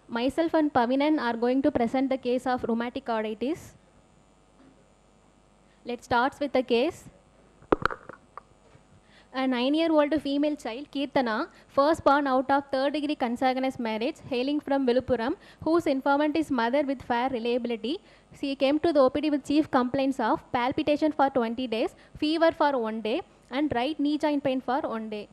Myself and Pavinan are going to present the case of rheumatic carditis. Let's start with the case. A 9-year-old female child, Kirtana, first born out of third-degree consanguineous marriage, hailing from Vilupuram, whose informant is mother with fair reliability. She came to the OPD with chief complaints of palpitation for 20 days, fever for 1 day, and right knee joint pain for 1 day.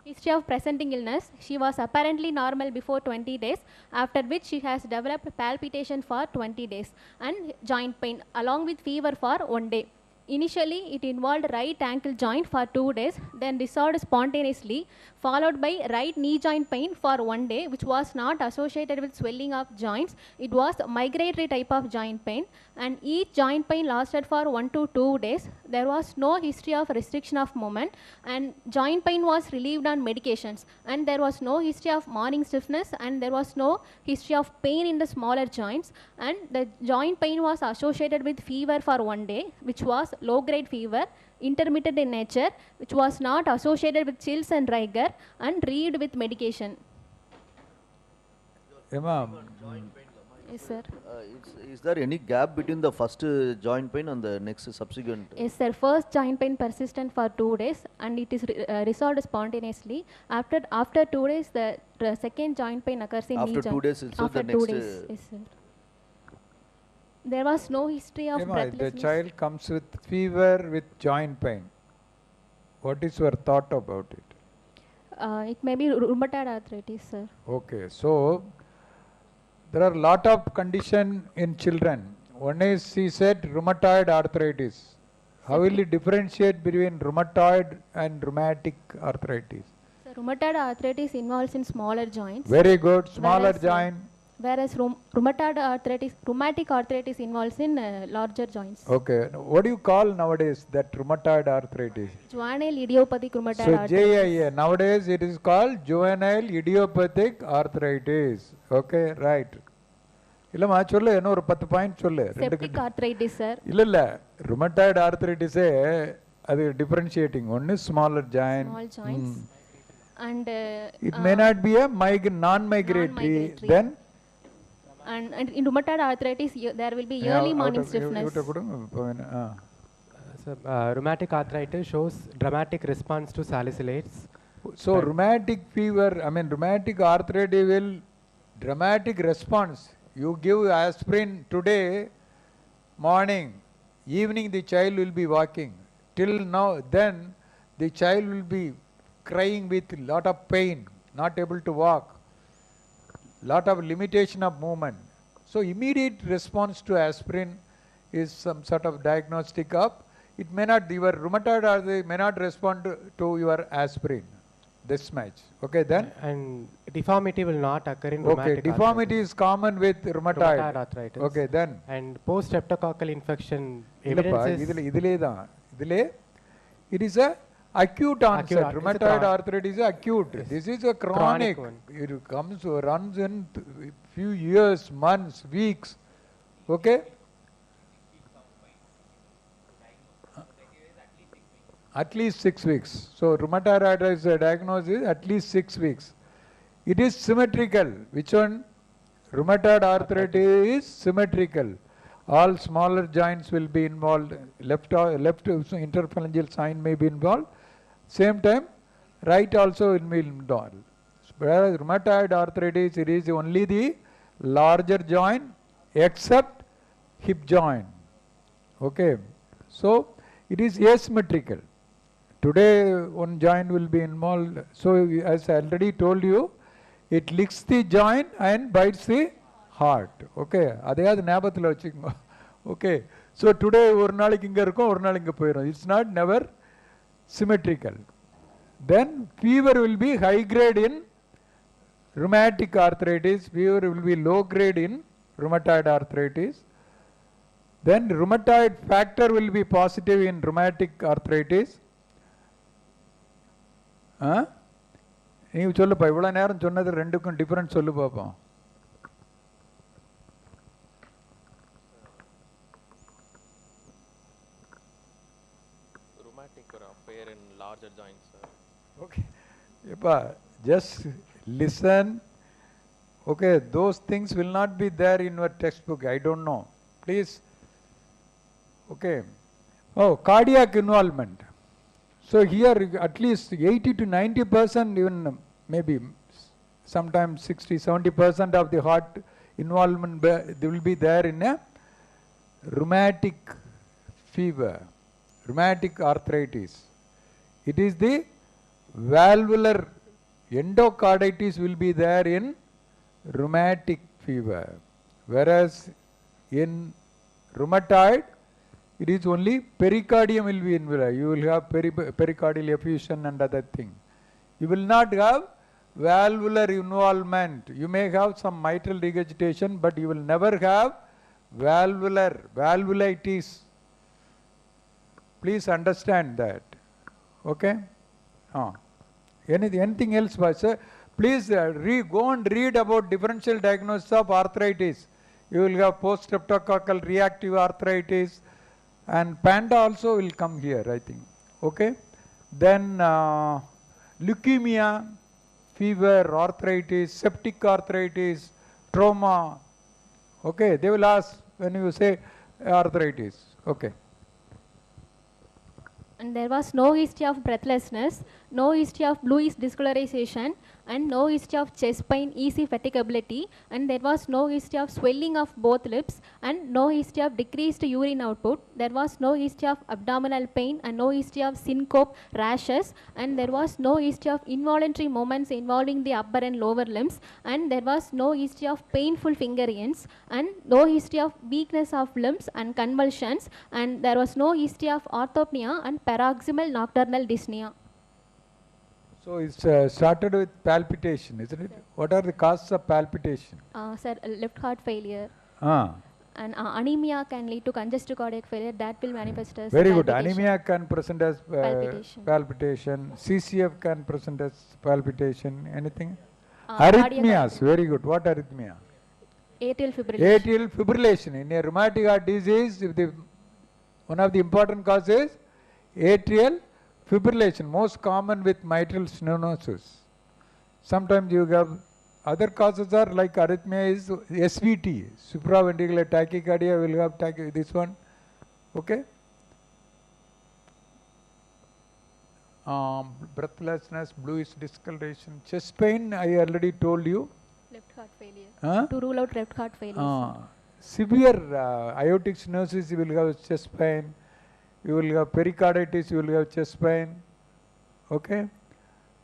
History of presenting illness. She was apparently normal before 20 days, after which she has developed palpitation for 20 days and joint pain along with fever for 1 day. Initially, it involved right ankle joint for 2 days, then resolved spontaneously, followed by right knee joint pain for 1 day, which was not associated with swelling of joints. It was migratory type of joint pain, and each joint pain lasted for 1 to 2 days. There was no history of restriction of movement, and joint pain was relieved on medications, and there was no history of morning stiffness, and there was no history of pain in the smaller joints, and the joint pain was associated with fever for 1 day, which was low grade fever, intermittent in nature, which was not associated with chills and rigor, and relieved with medication. Emma, Yes, sir. Is there any gap between the first joint pain and the next subsequent? Yes, sir. First joint pain persistent for 2 days, and it is resolved spontaneously. After 2 days, the second joint pain occurs in After knee 2 days, also after the 2 next. days, yes, sir. There was no history of Emma, breathlessness. the child comes with fever with joint pain. What is your thought about it? It may be rheumatoid arthritis, sir. Okay, so there are a lot of condition in children. One is, she said, rheumatoid arthritis. How will you differentiate between rheumatoid and rheumatic arthritis? So rheumatoid arthritis involves in smaller joints. Very good, smaller Whereas, joint. Whereas rheumatic arthritis involves in larger joints. Okay, what do you call nowadays that rheumatoid arthritis? Juvenile idiopathic rheumatoid So arthritis. JIA, nowadays it is called juvenile idiopathic arthritis. Okay, right. இல்லம்மா சொல்லு என்ன ஒரு 10 point சொல்லு. Septic arthritis, sir. இல்ல rheumatoid arthritis அது differentiating. One is smaller joint. Small joints. And it may not be a non-migratory. Then and in rheumatoid arthritis there will be early morning stiffness. Sir, rheumatic arthritis shows dramatic response to salicylates. So rheumatic fever, rheumatic arthritis will dramatic response. You give aspirin today, morning, evening the child will be walking. Till now, then the child will be crying with lot of pain, not able to walk, lot of limitation of movement. So immediate response to aspirin is some sort of diagnostic of, it may not, your rheumatoid arthritis may not respond to your aspirin. This much. Okay, then? And deformity will not occur in rheumatic rheumatic deformity arthritis. is common with rheumatoid arthritis. Okay, then? And post-streptococcal infection evidence is... it is a acute onset. Rheumatoid arthritis is acute. This is a chronic one. It runs in few years, months, weeks. Okay? At least 6 weeks. So rheumatoid arthritis diagnosis is at least 6 weeks. It is symmetrical. Which one? Rheumatoid arthritis is symmetrical. All smaller joints will be involved. Left interphalangeal sign may be involved. Same time, right also will be involved. Whereas rheumatoid arthritis, it is only the larger joint except hip joint. Okay. So it is asymmetrical. Today one joint will be involved. So as I already told you, it licks the joint and bites the heart. Okay. Okay. So today it's not never symmetrical. Then fever will be high grade in rheumatic arthritis. Fever will be low grade in rheumatoid arthritis. Then rheumatoid factor will be positive in rheumatic arthritis. நீ சொல்லுப்பா இவ்வளோ நேரம் சொன்னது ரெண்டுக்கும் difference சொல்லு பார்ப்போம். Rheumatic or appear in larger joints. Okay. Just listen Okay, those things will not be there in your textbook. I don't know. Please. Okay. Oh, cardiac involvement. So here at least 80 to 90%, even maybe sometimes 60-70% of the heart involvement they will be there in a rheumatic fever, rheumatic arthritis. It is the valvular endocarditis will be there in rheumatic fever, whereas in rheumatoid it is only pericardium will be involved. You will have pericardial effusion and other thing. You will not have valvular involvement. You may have some mitral regurgitation, but you will never have valvulitis. Please understand that. Okay? Anything else, sir? Please go and read about differential diagnosis of arthritis. You will have post-streptococcal reactive arthritis, and panda also will come here, I think. Okay? Then leukemia, fever, arthritis, septic arthritis, trauma. Okay? They will ask when you say arthritis. Okay. And there was no history of breathlessness, no history of bluish discolorization, and no history of chest pain, easy fatigability, and there was no history of swelling of both lips, and no history of decreased urine output. There was no history of abdominal pain, and no history of syncope, rashes, and there was no history of involuntary movements involving the upper and lower limbs, and there was no history of painful finger ends, and no history of weakness of limbs and convulsions, and there was no history of orthopnea and paroxysmal nocturnal dyspnea. So it's started with palpitation, isn't it? What are the causes of palpitation? Sir, left heart failure. Ah. And anemia can lead to congestive cardiac failure. That will manifest as Very good. palpitation. Anemia can present as Palpitation. palpitation. CCF can present as palpitation. Anything? Cardiac Arrhythmias. Very good. What arrhythmia? Atrial fibrillation. Atrial fibrillation. In a rheumatic heart disease, one of the important causes atrial fibrillation, most common with mitral stenosis. Sometimes you have other causes are like arrhythmia is SVT, supraventricular tachycardia will have this one. Okay. Breathlessness, bluish discoloration, chest pain. I already told you. Left heart failure. To rule out left heart failure. Severe aortic stenosis, you will have chest pain. You will have pericarditis, you will have chest pain. Okay?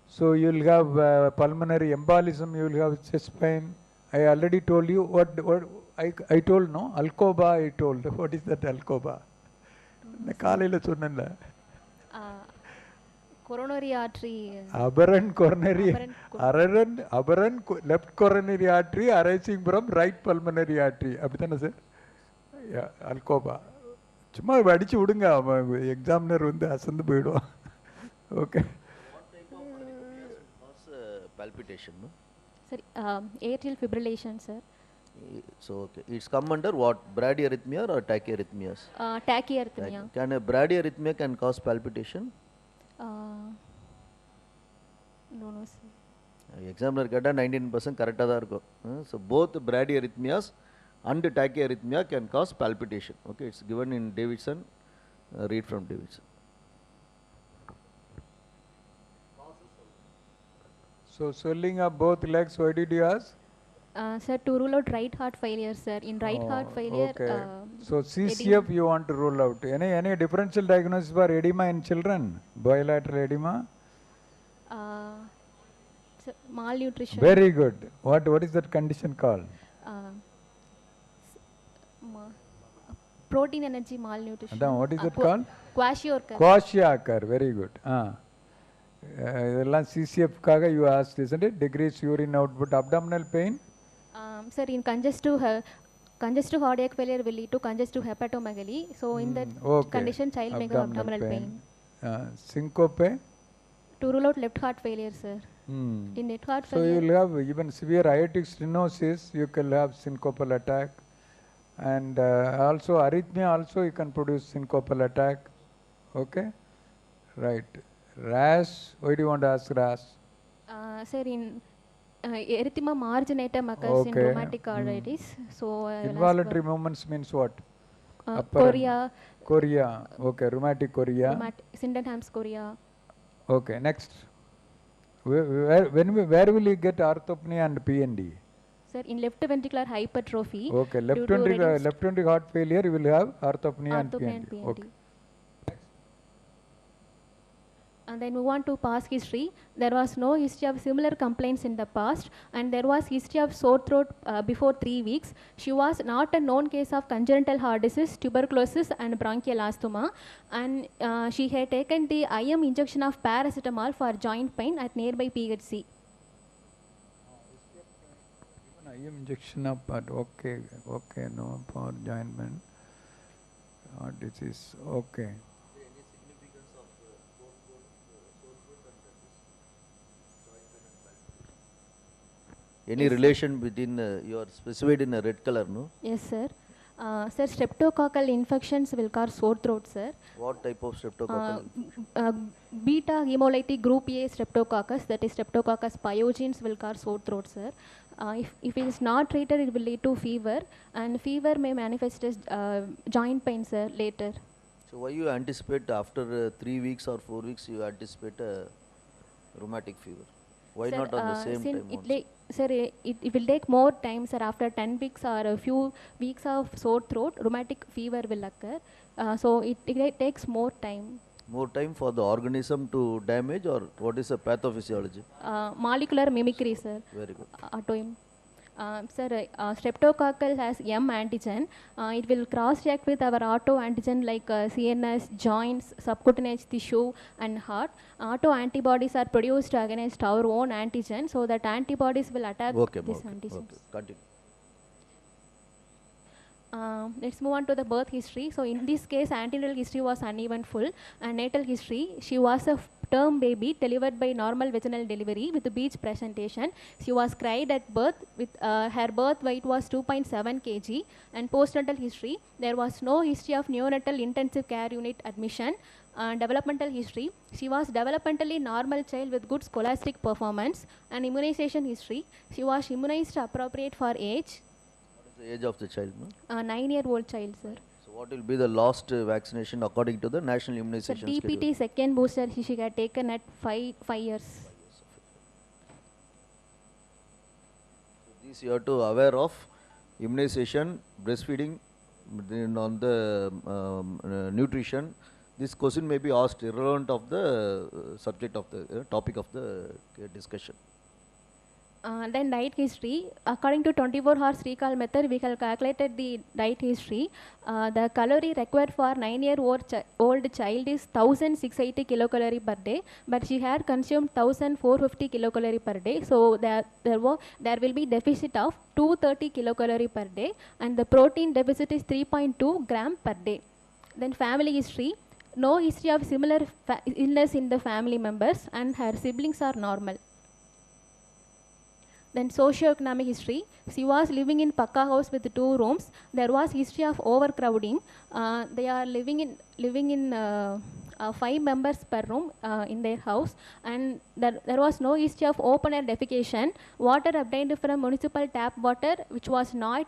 So you will have pulmonary embolism, you will have chest pain. I already told you what I told, no? Alcoba I told. What is that alcoba? Coronary artery. Aberrant coronary, aberrant left coronary artery arising from right pulmonary artery. Abhidana sir? Yeah, alcoba. சும்மா அடிச்சு விடுங்க examiner வந்து அசந்து போயிடுவான். Okay. Palpitation, no? Sir, atrial fibrillation, sir. So okay, it's come under what? Bradyarrhythmia or tachyarrhythmias? Tachyarrhythmia. Can a bradyarrhythmia can cause palpitation? No, sir. Examiner கேட்டா 19% கரெக்டா தான் இருக்கும். So both bradyarrhythmias and tachyarrhythmia can cause palpitation. Okay, it's given in Davidson. Read from Davidson. So swelling of both legs, why did you ask? Sir, to rule out right heart failure, sir. In right heart failure. Okay. So CCF you want to rule out. Any differential diagnosis for edema in children? Bilateral edema? Sir, malnutrition. Very good. What is that condition called? Protein energy malnutrition. What is it called? Kwashiorkor. Kwashiorkor. Very good. CCF kaga you asked, isn't it? Decreased urine output, abdominal pain? Sir, in congestive cardiac failure will lead to congestive hepatomegaly. So in that condition, child may have abdominal pain. Syncope? To rule out left heart failure, sir. In left heart failure. So you will have even severe aortic stenosis, you can have syncopal attack. And also arrhythmia also you can produce syncopal attack. Okay? Right. Rash, why do you want to ask rash? Sir, in Erythema marginatum occurs in Okay. rheumatic arthritis. So I will ask Involuntary movements means what? for, Upper and- chorea, Chorea. Okay, rheumatic chorea. Sydenham's chorea. Okay, next. Where will you get orthopnea and PND? Sir, in left ventricular hypertrophy. Okay, due to reduced left ventricular heart failure, you will have orthopnea and orthopnea and PND. PND. Okay. And then move on to past history. There was no history of similar complaints in the past, and there was history of sore throat before 3 weeks. She was not a known case of congenital heart disease, tuberculosis, and bronchial asthma. And she had taken the IM injection of paracetamol for joint pain at nearby PHC. IM injection of part. Okay, no, for joint pain. Heart disease. Okay. Any relation between, you are specified in a red color, no? Yes, sir. Sir, streptococcal infections will cause sore throat, sir. What type of streptococcal? Beta hemolytic group A streptococcus, that is Streptococcus pyogenes, will cause sore throat, sir. If it is not treated, it will lead to fever, and fever may manifest as joint pain, sir, later. So why you anticipate after 3 weeks or 4 weeks you anticipate a rheumatic fever? Why Sir, not on the same time also? Sir, it will take more time, sir. After 10 weeks or a few weeks of sore throat, rheumatic fever will occur. So it takes more time. More time for the organism to damage, or what is the pathophysiology? Molecular mimicry, sir. Very good. Autoimmune. Sir, streptococcal has M antigen. It will cross-react with our auto antigen like CNS, joints, subcutaneous tissue, and heart. Auto antibodies are produced against our own antigen, so that antibodies will attack this antigen. Okay, continue. Let's move on to the birth history. So in this case, antenatal history was uneventful, and natal history, she was a term baby delivered by normal vaginal delivery with a beach presentation. She was cried at birth. With her birth weight was 2.7 kg. And postnatal history, there was no history of neonatal intensive care unit admission. Developmental history, she was developmentally normal child with good scholastic performance. And immunization history, she was immunized appropriate for age. What is the age of the child, no? 9-year-old child, sir. So what will be the last vaccination according to the national So immunization DPT schedule? second booster she had taken at 5 years. So these you have to aware of immunization, breastfeeding, then on the nutrition. This question may be asked irrelevant of the subject of the topic of the discussion. Then diet history, according to 24 hours recall method, we have calculated the diet history. The calorie required for 9-year-old child is 1680 kilocalorie per day, but she had consumed 1450 kilocalorie per day. So there will be deficit of 230 kilocalorie per day, and the protein deficit is 3.2 gram per day. Then family history, no history of similar illness in the family members, and her siblings are normal. Then socio-economic history, she was living in Pakka house with 2 rooms. There was history of overcrowding. They are living in 5 members per room in their house, and there was no history of open air defecation. Water obtained from municipal tap water, which was not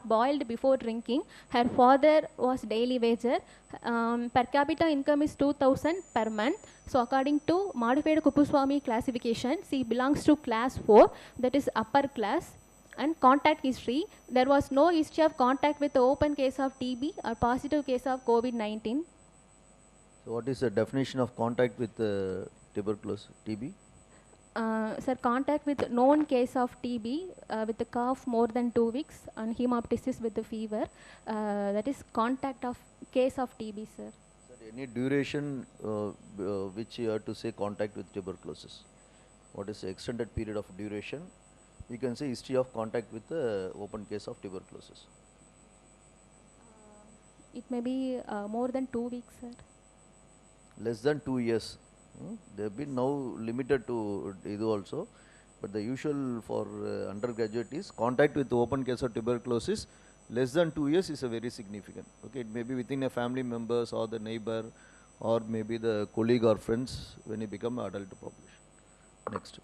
boiled before drinking. Her father was daily wager. Per capita income is 2,000 per month. So according to modified Kupuswamy classification, she belongs to class 4, that is upper class. And contact history, there was no history of contact with the open case of TB or positive case of COVID-19. So what is the definition of contact with tuberculosis, TB? Sir, contact with known case of TB with the cough more than 2 weeks and hemoptysis with the fever, that is contact of case of TB, sir. Sir, any duration which you have to say contact with tuberculosis? What is the extended period of duration? You can say history of contact with the open case of tuberculosis. It may be more than 2 weeks, sir. Less than 2 years. They have been now limited to Idu also, but the usual for undergraduate is contact with the open case of tuberculosis less than 2 years is a very significant. Okay, it may be within a family members or the neighbor or maybe the colleague or friends when you become adult population. Next.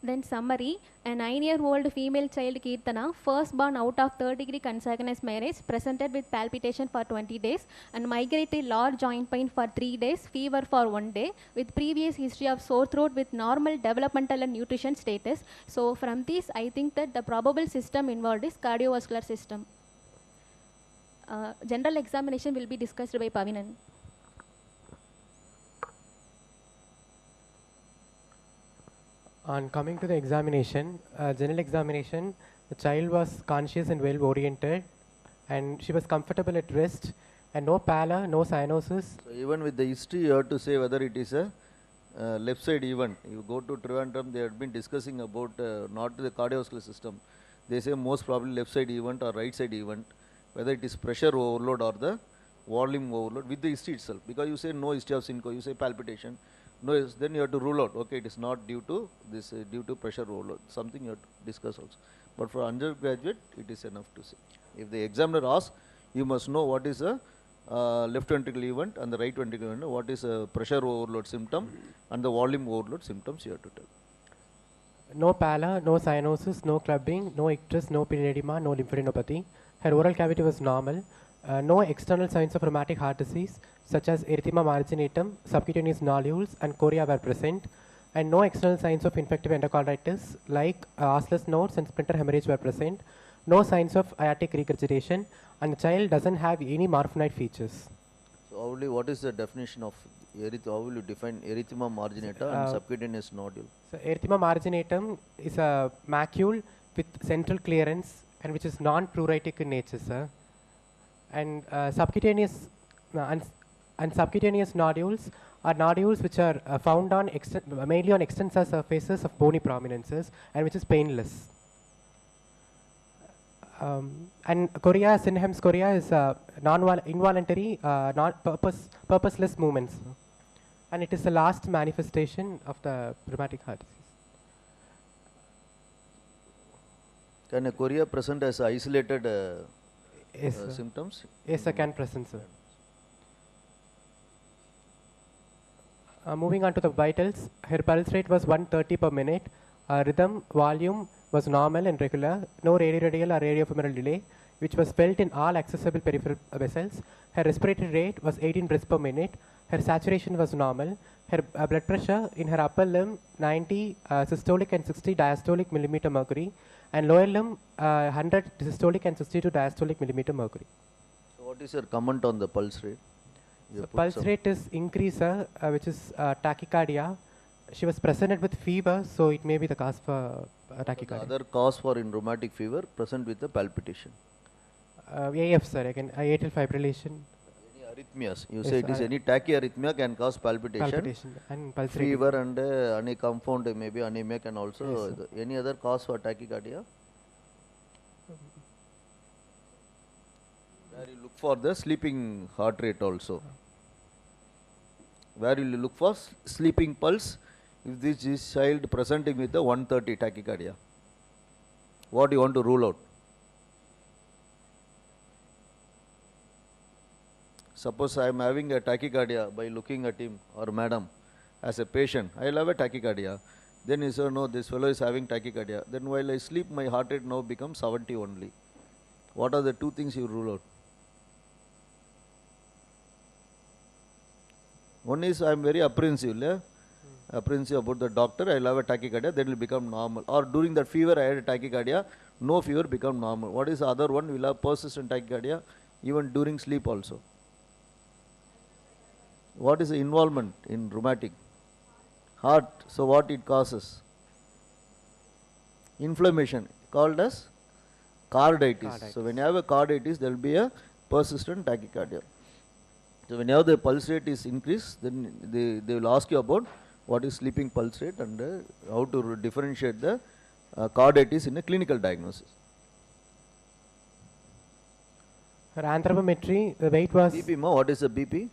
Then summary, a 9-year-old female child Kirtana, first born out of third-degree consanguineous marriage, presented with palpitation for 20 days and migratory large joint pain for 3 days, fever for 1 day, with previous history of sore throat with normal developmental and nutrition status. So from this, I think that the probable system involved is cardiovascular system. General examination will be discussed by Pavinan. On coming to the examination, general examination, the child was conscious and well oriented, and she was comfortable at rest, and no pallor, no cyanosis. So even with the history, you have to say whether it is a left side event. You go to Trivandrum, they have been discussing about not the cardiovascular system. They say most probably left side event or right side event, whether it is pressure overload or the volume overload with the history itself. Because you say no history of synco, you say palpitation. No, then you have to rule out, okay, it is not due to this, due to pressure overload, something you have to discuss also. But for undergraduate, it is enough to say. If the examiner asks, you must know what is a left ventricle event and the right ventricle event, what is a pressure overload symptom and the volume overload symptoms you have to tell. No pallor, no cyanosis, no clubbing, no ictus, no periedema, no lymphadenopathy. Her oral cavity was normal. No external signs of rheumatic heart disease, such as erythema marginatum, subcutaneous nodules, and chorea were present, and no external signs of infective endocarditis, like osseous nodes and splinter hemorrhage were present. No signs of aortic regurgitation, and the child doesn't have any morphonoid features. So, what is the definition of how will you define erythema marginatum and subcutaneous nodule? So, erythema marginatum is a macule with central clearance and which is non-pruritic in nature, sir. And subcutaneous nodules are nodules which are found on mainly on extensor surfaces of bony prominences and which is painless. And chorea, Sinham's chorea is involuntary, purposeless movements, and it is the last manifestation of the rheumatic heart disease. Can a chorea present as isolated Yes, symptoms? Yes, sir, can present, sir. Moving on to the vitals, her pulse rate was 130 per minute. Rhythm, volume was normal and regular. No radioradial or radiofemoral delay, which was felt in all accessible peripheral vessels. Her respiratory rate was 18 breaths per minute. Her saturation was normal. Her blood pressure in her upper limb 90 systolic and 60 diastolic millimeter mercury, and lower limb 100 systolic and 62 diastolic millimeter mercury. So what is your comment on the pulse rate? So pulse rate is increaser, which is tachycardia. She was presented with fever, so it may be the cause for tachycardia. The other cause for in rheumatic fever present with the palpitation. AF, sir, again, atrial fibrillation. Any arrhythmias? You say it is any tachyarrhythmia can cause palpitation and pulse fever rate. And any compound, maybe anemia can also. Yes, any other cause for tachycardia? Where you look for the sleeping heart rate also. Where you look for sleeping pulse if this is child presenting with the 130 tachycardia. What do you want to rule out? Suppose I am having a tachycardia by looking at him or madam as a patient. I will have a tachycardia. Then you say, no, this fellow is having tachycardia. Then while I sleep, my heart rate now becomes 70 only. What are the two things you rule out? One is I am very apprehensive. Apprehensive about the doctor, I will have a tachycardia, then it will become normal. Or during that fever, I had a tachycardia, no fever become normal. What is the other one? We will have persistent tachycardia even during sleep also. What is the involvement in rheumatic? Heart, so what it causes? Inflammation, called as carditis. So when you have a carditis, there will be a persistent tachycardia. So when you have the pulse rate is increased, then they will ask you about what is sleeping pulse rate and how to differentiate the carditis in a clinical diagnosis. Her anthropometry, the weight was... BP, what is the BP?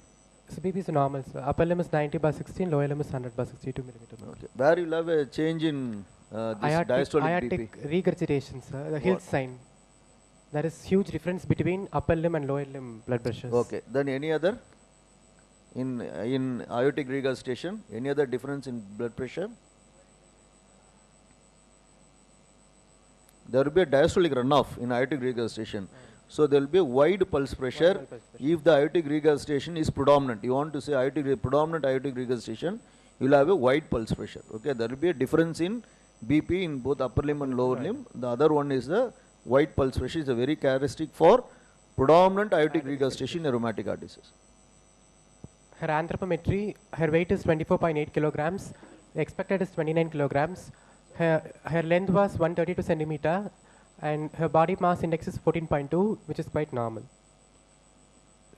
So BP is normal, sir. Upper limb is 90/16, lower limb is 100/62 millimeter. Okay. Where you will have a change in this diastolic BP? Regurgitation, sir. The Hill sign. There is huge difference between upper limb and lower limb blood pressures. Okay. Then any other? In aortic regurgitation, any other difference in blood pressure? there will be a diastolic runoff in aortic regurgitation. So there will be a wide pulse pressure if the aortic regurgitation is predominant. You want to say predominant aortic regurgitation, you will have a wide pulse pressure. Okay, there will be a difference in BP in both upper limb and lower limb. The other one is the wide pulse pressure, is a very characteristic for predominant aortic regurgitation in rheumatic heart disease. Her anthropometry, her weight is 24.8 kilograms, expected is 29 kilograms. Her length was 132 centimeter, and her body mass index is 14.2, which is quite normal.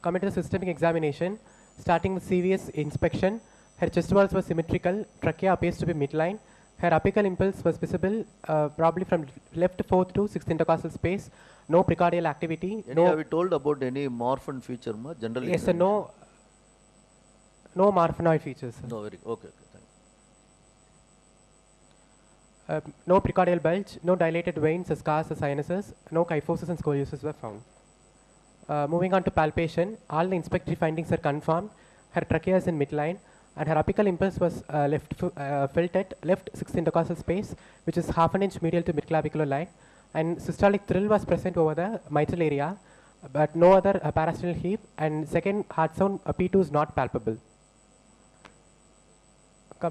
Coming to the systemic examination, starting with CVS inspection, her chest walls were symmetrical, trachea appears to be midline, her apical impulse was visible probably from left fourth to sixth intercostal space, no precordial activity. Have you told about any morphine feature? Generally, yes, sir, no morphinoid features. Sir. No, very okay. No precordial bulge, no dilated veins, scars, or sinuses, no kyphosis and scoliosis were found. Moving on to palpation, all the inspectory findings are confirmed. Her trachea is in midline, and her apical impulse was felt at left sixth intercostal space, which is half an inch medial to midclavicular line, and systolic thrill was present over the mitral area, but no other parasternal heave, and second heart sound P2 is not palpable.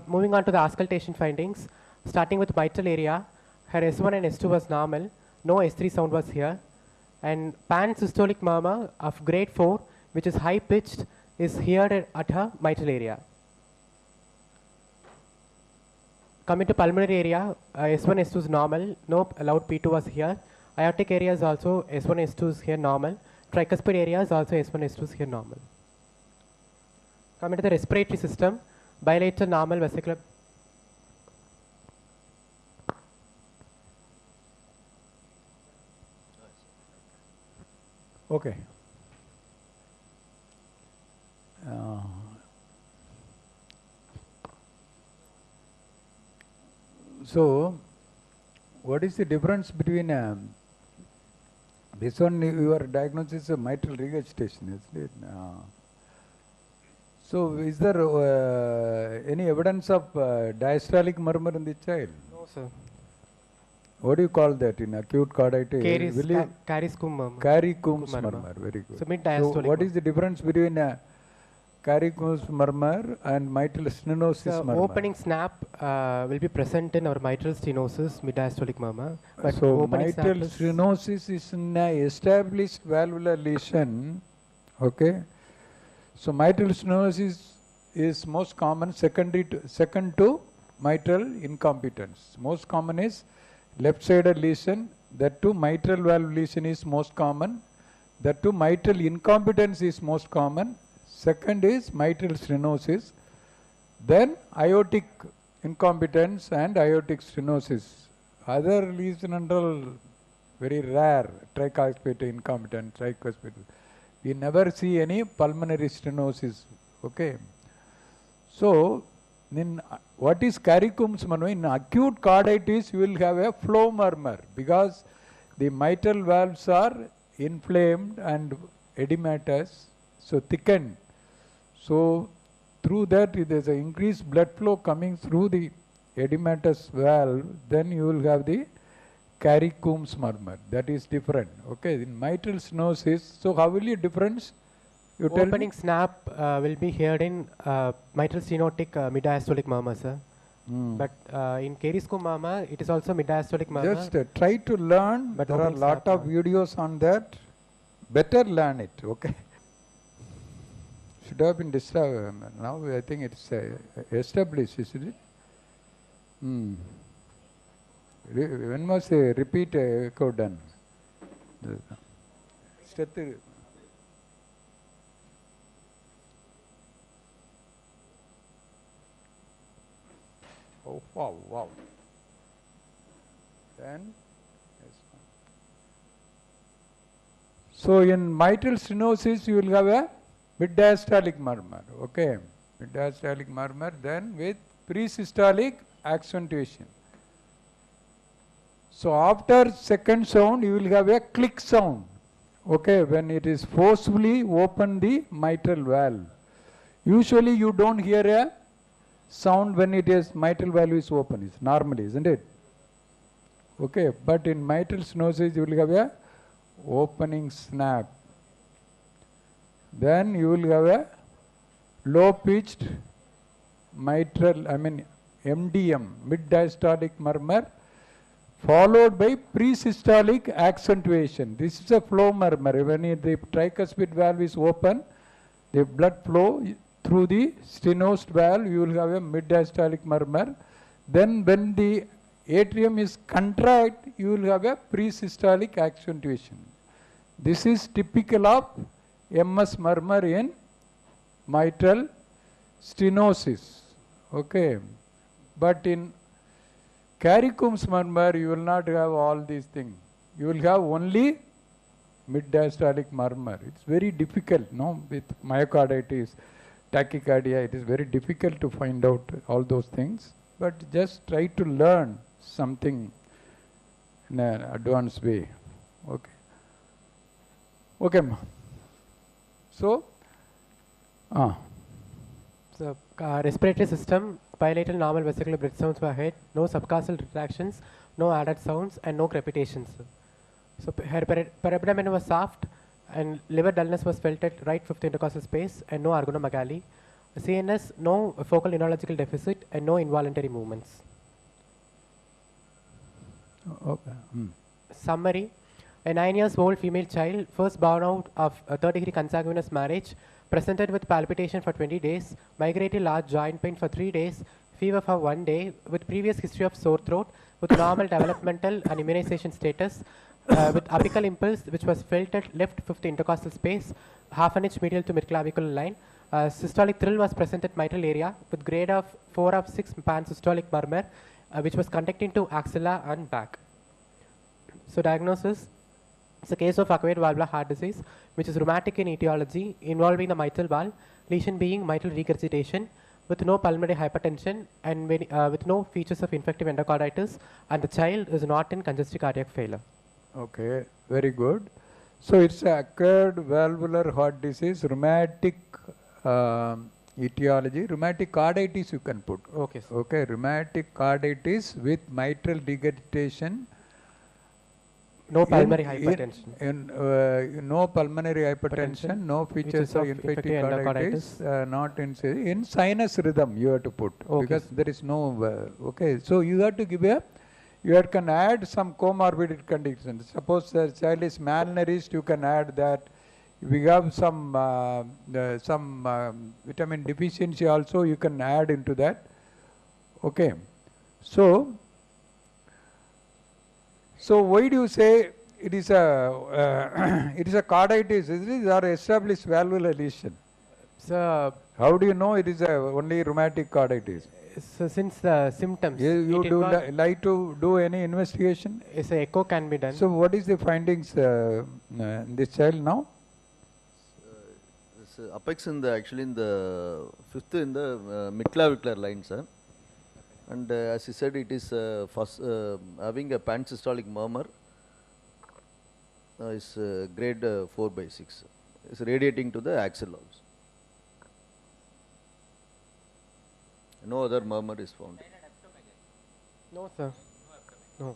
Moving on to the auscultation findings, starting with mitral area, her S1 and S2 was normal, no S3 sound was here, and pan-systolic murmur of grade 4, which is high-pitched, is heard at her mitral area. Coming to pulmonary area, S1, S2 is normal, no loud P2 was here. Aortic area is also S1, S2 is here normal. Tricuspid area is also S1, S2 is here normal. Coming to the respiratory system, bilateral normal vesicular. Okay. So, what is the difference between this one? Your diagnosis is a mitral regurgitation, isn't it? So, is there any evidence of diastolic murmur in the child? No, sir. What do you call that in acute carditis? Cariscum murmur. Cariscum's murmur. Very good. So, mid-diastolic. So, what is the difference between Cariscum's murmur and mitral stenosis murmur? Opening snap will be present in our mitral stenosis, mid-diastolic murmur. But so, mitral stenosis is an established valvular lesion. Okay. So, mitral stenosis is most common, second to mitral incompetence. Most common is left-sided lesion. That too, mitral valve lesion is most common. That too, mitral incompetence is most common. Second is mitral stenosis. Then aortic incompetence and aortic stenosis. Other lesion and all very rare. Tricuspid incompetence, tricuspid. We never see any pulmonary stenosis. Okay. So, in what is Cariscum's murmur? In acute carditis, you will have a flow murmur because the mitral valves are inflamed and edematous, so thickened. So, through that, if there is an increased blood flow coming through the edematous valve, then you will have the Cariscum's murmur. That is different. Okay, in mitral stenosis, so how will you difference? You opening snap will be heard in mitral stenotic mid-diastolic murmur, sir. But in Cariscum murmur, it is also mid-diastolic murmur. Just try to learn. But there are a lot of videos on that. Better learn it. Okay. Should have been disturbed. Now I think it's established, isn't it? When was a repeat echo done? Oh, wow, wow. Then, so in mitral stenosis, you will have a mid-diastolic murmur, okay? Mid-diastolic murmur, then with pre-systolic accentuation. So after second sound, you will have a click sound, okay? When it is forcefully open the mitral valve. Usually you don't hear a sound when it is mitral valve is open, is normally, isn't it? Okay, but in mitral stenosis you will have a opening snap. Then you will have a low pitched mitral, MDM, mid diastolic murmur, followed by pre-systolic accentuation. This is a flow murmur. When the tricuspid valve is open, the blood flow through the stenosed valve, you will have a mid diastolic murmur. Then when the atrium is contract, you will have a pre-systolic accentuation. This is typical of MS murmur in mitral stenosis. Okay, but in Caricum's murmur, you will not have all these things. You will have only mid-diastolic murmur. It's very difficult, no, with myocarditis, tachycardia. It is very difficult to find out all those things. But just try to learn something in an advanced way. Okay. Okay, ma. So, So, respiratory system, bilateral normal vesicular breath sounds were heard, no subcausal retractions, no added sounds, and no crepitations. So, her perabdomen was soft, and liver dullness was felt at right fifth intercostal space, and no argonomegaly. CNS, no focal neurological deficit, and no involuntary movements. okay. Summary: a 9 years old female child, first born out of a third-degree consanguineous marriage, presented with palpitation for 20 days, migrated large joint pain for 3 days, fever for 1 day, with previous history of sore throat, with normal developmental and immunization status, with apical impulse which was felt at left fifth intercostal space, half an inch medial to midclavicular line. Systolic thrill was present at mitral area with grade of 4 of 6 pan-systolic murmur, which was conducting to axilla and back. So diagnosis: it's a case of acquired valvular heart disease, which is rheumatic in etiology, involving the mitral valve, lesion being mitral regurgitation, with no pulmonary hypertension and with no features of infective endocarditis, and the child is not in congestive cardiac failure. Okay, very good. So it's acquired valvular heart disease, rheumatic etiology, rheumatic carditis you can put. Okay, sir. Okay, rheumatic carditis with mitral regurgitation. No pulmonary hypertension. No pulmonary hypertension, no features of infective endocarditis, not in sinus rhythm you have to put, okay, because there is no, okay, so you have to give you can add some comorbid conditions. Suppose the child is malnourished, you can add that. If we have some vitamin deficiency also, you can add into that. Okay, so why do you say it is a it is a carditis? Is it or established valvular lesion? So How do you know it is only rheumatic carditis? So since the symptoms, You do like to do any investigation? is a echo can be done. So what is the findings in this child now? This apex in the actually in the fifth in the midclavicular line, sir. And as he said, it is first having a pan-systolic murmur. Is grade 4/6. Is radiating to the axil also. No other murmur is found. No, sir. No.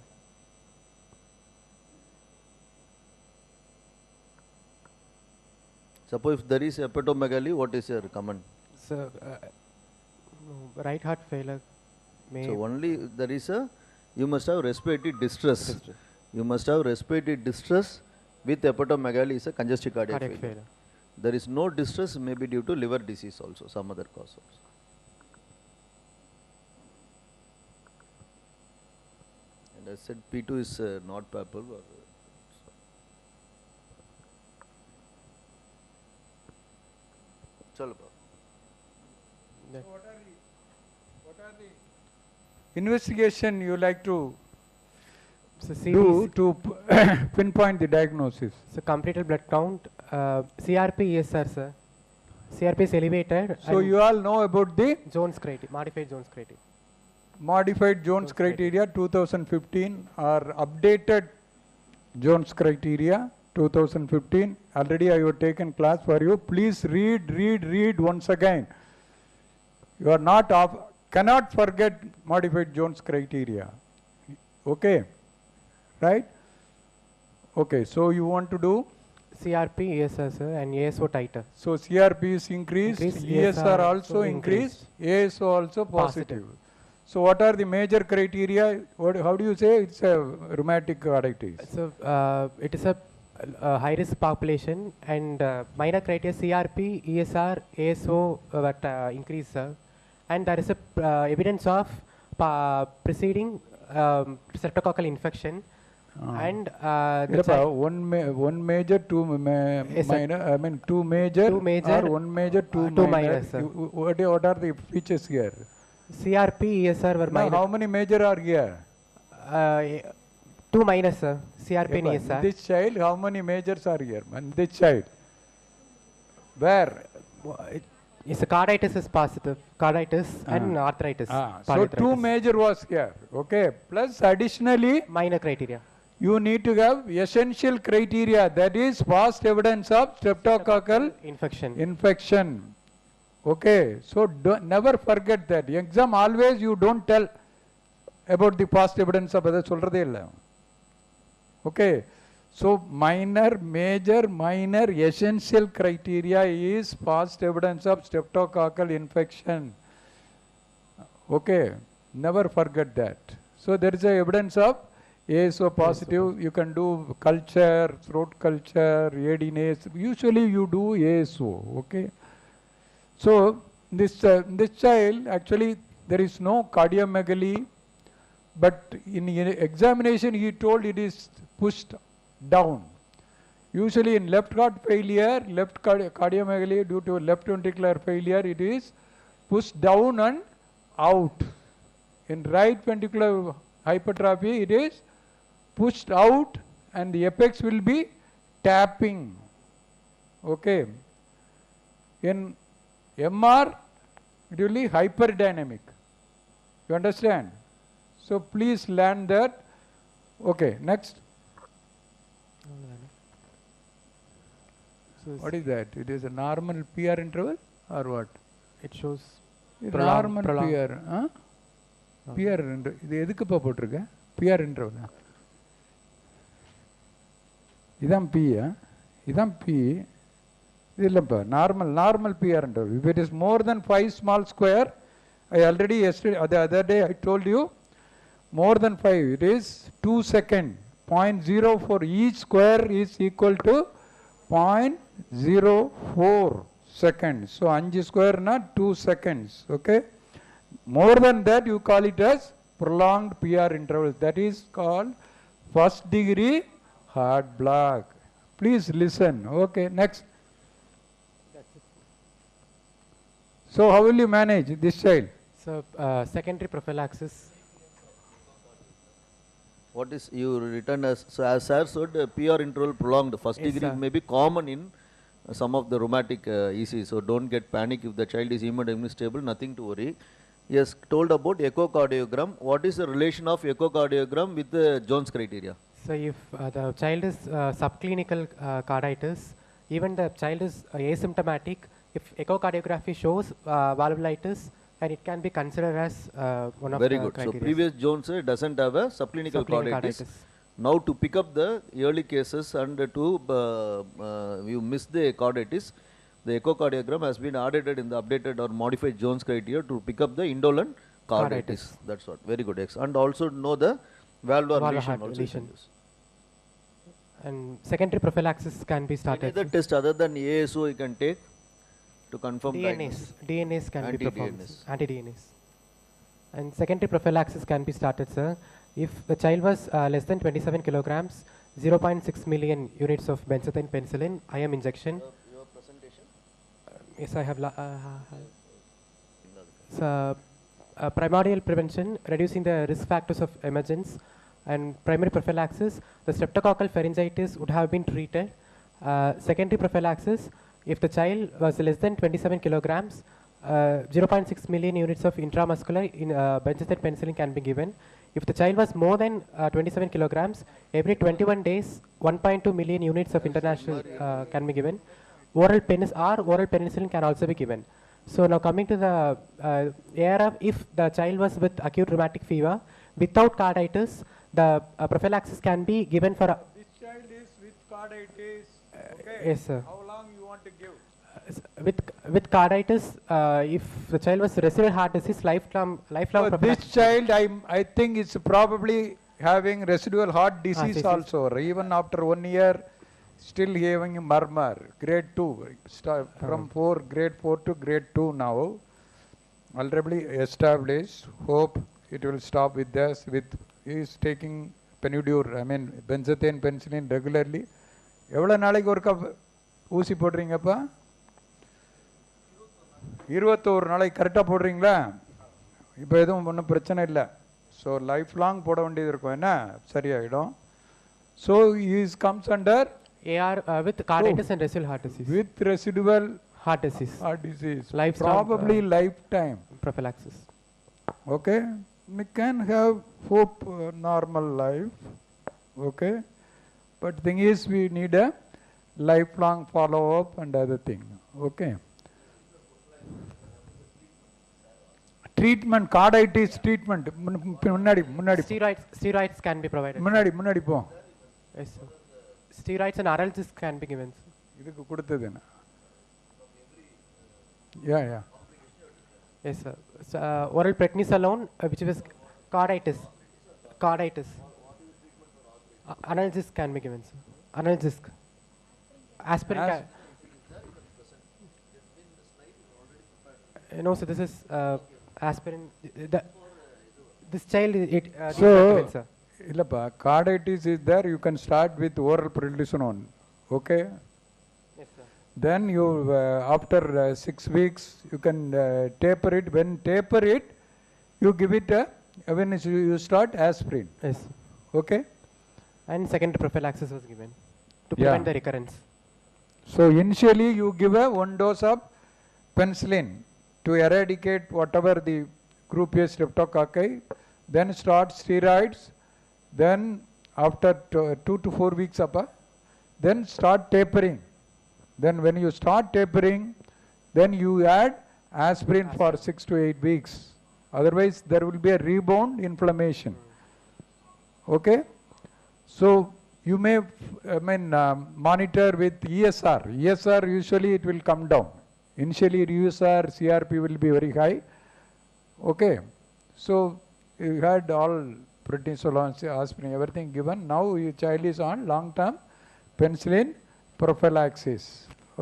Suppose if there is hepatomegaly, what is your comment? So no, right heart failure. So only there is you must have respiratory distress. You must have respiratory distress with hepatomegaly is a congestive cardiac failure. There is no distress, maybe due to liver disease also, some other cause also. And I said P2 is not papal. Chalo. What are the investigation you like to do to pinpoint the diagnosis? So completed blood count, CRP ESR, sir. CRP is elevated. So you all know about the Jones criteria, modified Jones criteria. modified Jones criteria 2015 or updated Jones criteria 2015. Already I have taken class for you. Please read once again. You are not cannot forget modified Jones criteria. Okay. right? Okay, so you want to do, CRP, ESR, sir, and ASO titer. so CRP is increased, Increased, ESR ESR also also increased, increased. ASO also positive. Positive. So what are the major criteria? How do you say it's a rheumatic carditis? So it is a high-risk population, and minor criteria CRP, ESR, ASO increase, sir. And there is a evidence of preceding streptococcal infection, and the child, one major, two Yes, sir. minor. I mean two major, Two major, or one major, two two minor. minor, sir. What are the features here? CRP, ESR were Now, minor. how many major are here? Two minor, sir. CRP and In ESR. this child, how many majors are here? In this child, where? Yes, carditis is positive. Carditis and arthritis. So two major was here. Okay. Plus additionally, minor criteria. you need to have essential criteria, that is past evidence of streptococcal infection. Okay, so never forget that. Exam always you don't tell about the past evidence of other solradhe illa. Okay, so minor, major, minor, essential criteria is past evidence of streptococcal infection. Okay, never forget that. So there is a evidence of ASO positive. You can do culture, throat culture, ADNase. Usually you do ASO. Okay. So this child, actually there is no cardiomegaly, but in examination he told it is pushed down. Usually in left heart failure, left cardiomegaly due to left ventricular failure, it is pushed down and out. In right ventricular hypertrophy, it is pushed out and the apex will be tapping. Okay. In MR, it will be hyperdynamic. You understand? So please learn that. Okay, next. So What is that? It is a normal PR interval or what? it shows Normal prolonged. PR. Huh? PR interval. இது எதுக்குப்பா போட்டிருக்க? PR interval. இதான் P. இதான் P. இது இல்லப்பா normal PR interval. If it is more than 5 small square, I already yesterday, the other day I told you, more than 5, it is 2 seconds. 0.04 each square is equal to 0.04 seconds. So 5 square not 2 seconds. Okay. More than that you call it as prolonged PR interval. That is called first degree heart block. Please listen. Okay. Next. So how will you manage this child? So secondary prophylaxis. What is you written as, so as sir said, PR interval prolonged, first Yes, degree sir. may be common in some of the rheumatic EC, so don't get panic if the child is hemodynamically stable, nothing to worry. Yes, told about echocardiogram. What is the relation of echocardiogram with the Jones criteria? So if the child is subclinical carditis, even the child is asymptomatic, if echocardiography shows valvulitis, and it can be considered as one of Very the good. criteria. So previous Jones doesn't have a subclinical carditis. Now to pick up the early cases and to you miss the carditis, the echocardiogram has been added in the updated or modified Jones criteria to pick up the indolent carditis. That's what. Very good. And also know the valvular lesion also. Lesion. And secondary prophylaxis can be started. Any other test other than ASO you can take to confirm DNase can be performed. Anti-DNase. Anti-DNase. And secondary prophylaxis can be started, sir. If the child was less than 27 kilograms, 0.6 million units of benzathine penicillin, IM injection. Your presentation? Yes, I have. So, primordial prevention, reducing the risk factors of emergence, and primary prophylaxis, the streptococcal pharyngitis would have been treated. Secondary prophylaxis, if the child was less than 27 kilograms, 0.6 million units of intramuscular benzathine penicillin can be given. If the child was more than 27 kilograms, every 21 days, 1.2 million units of international can be given. Oral penicillin can also be given. So now coming to the area, if the child was with acute rheumatic fever without carditis, The prophylaxis can be given for. This child is with carditis. Okay. Yes, sir. How long you want to give? With carditis, if the child was residual heart disease, lifelong So prophylaxis. this child, I think is probably having residual heart disease disease. also. Even after 1 year, still having a murmur. Grade 2, from grade 4 to grade 2 now. Already established. Hope it will stop with this. He is taking Penedur, I mean benzathine penicillin regularly. எவ்வளோ நாளைக்கு ஒருக்கா ஊசி போடுறீங்கப்பா? 21 நாளைக்கு கரெக்டாக போடுறீங்களா? இப்போ எதுவும் ஒன்றும் பிரச்சனை இல்லை. ஸோ லைஃப் லாங் போட வேண்டியது இருக்கும், என்ன சரியாயிடும். So is comes under AR with carditis and residual heart disease. With residual heart disease. Probably lifetime prophylaxis. Okay, we can have hope normal life. Okay, but thing is we need a lifelong follow up and other thing. Okay. Treatment, carditis treatment. Steroids can be provided. முன்னாடி போ. Yes, sir. Steroids and RLGs can be given. இதுக்கு கொடுத்தது என்ன? Yeah. Yes, sir. So, oral prednisolone, which was carditis. Analgesic can be given, sir. Analgesic. Aspirin. No, sir. This is aspirin. This child so sir. Illappa, carditis is there, you can start with oral prednisolone. Okay. Yes, sir. Then you after 6 weeks you can taper it. When taper it, you give it when you start aspirin. Yes. Okay. And second prophylaxis was given to prevent the recurrence. So initially you give a 1 dose of penicillin to eradicate whatever the group A streptococci. Then start steroids. Then after 2 to 4 weeks then start tapering. Then when you start tapering, then you add aspirin for 6 to 8 weeks. Otherwise there will be a rebound inflammation. Okay. So you may monitor with ESR. ESR usually it will come down. Initially ESR, CRP will be very high. Okay. So you had all prednisolone, aspirin, everything given. Now your child is on long-term penicillin prophylaxis.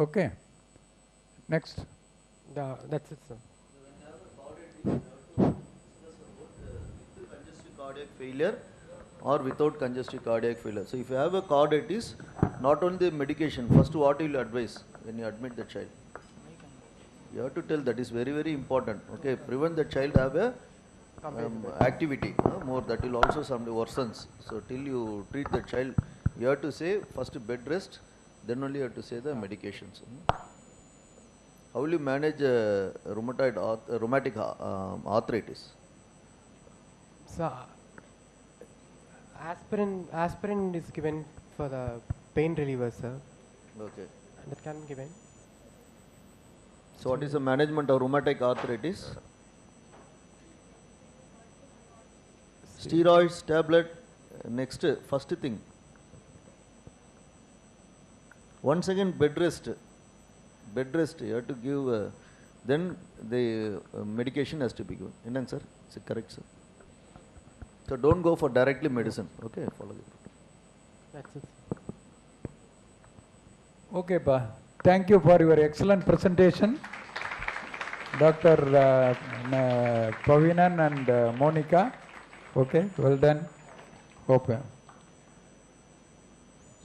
Okay. Next. That's it, sir. Congestive cardiac failure or without congestive cardiac failure. So if you have a carditis, not only the medication, first what will you advise when you admit the child? You have to tell, that is very, very important. Okay, prevent the child have a activity more, that will also someday worsens. So till you treat the child, you have to say first bed rest, then only you have to say the medications. How will you manage rheumatic arthritis? So aspirin is given for the pain reliever, sir. Okay. That can be given. So what is the management of rheumatic arthritis? Steroids, tablet, next, first thing. Once again, bed rest, you have to give, then the medication has to be given. Innang sir? Is it correct, sir? So don't go for directly medicine. Okay, follow it. That's it. Okay, Pa. Thank you for your excellent presentation. Dr. Pavinan and Monica. Okay, well done. Hope.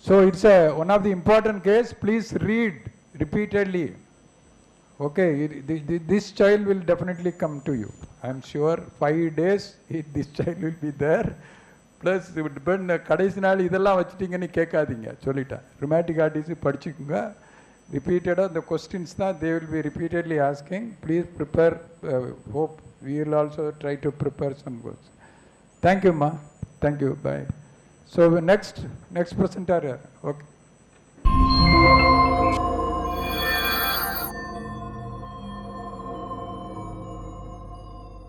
So it's one of the important case. Please read repeatedly. Okay, this child will definitely come to you. I am sure 5 days this child will be there. Plus, கடைசி நாள் இதெல்லாம் வச்சுட்டீங்கன்னு கேட்காதீங்க, சொல்லிட்டேன். rheumatic arthritis படிச்சுக்குங்க. Repeated the questions that they will be repeatedly asking. Please prepare. Hope we will also try to prepare some words. Thank you, Ma. Thank you. Bye. So next presenter. Okay.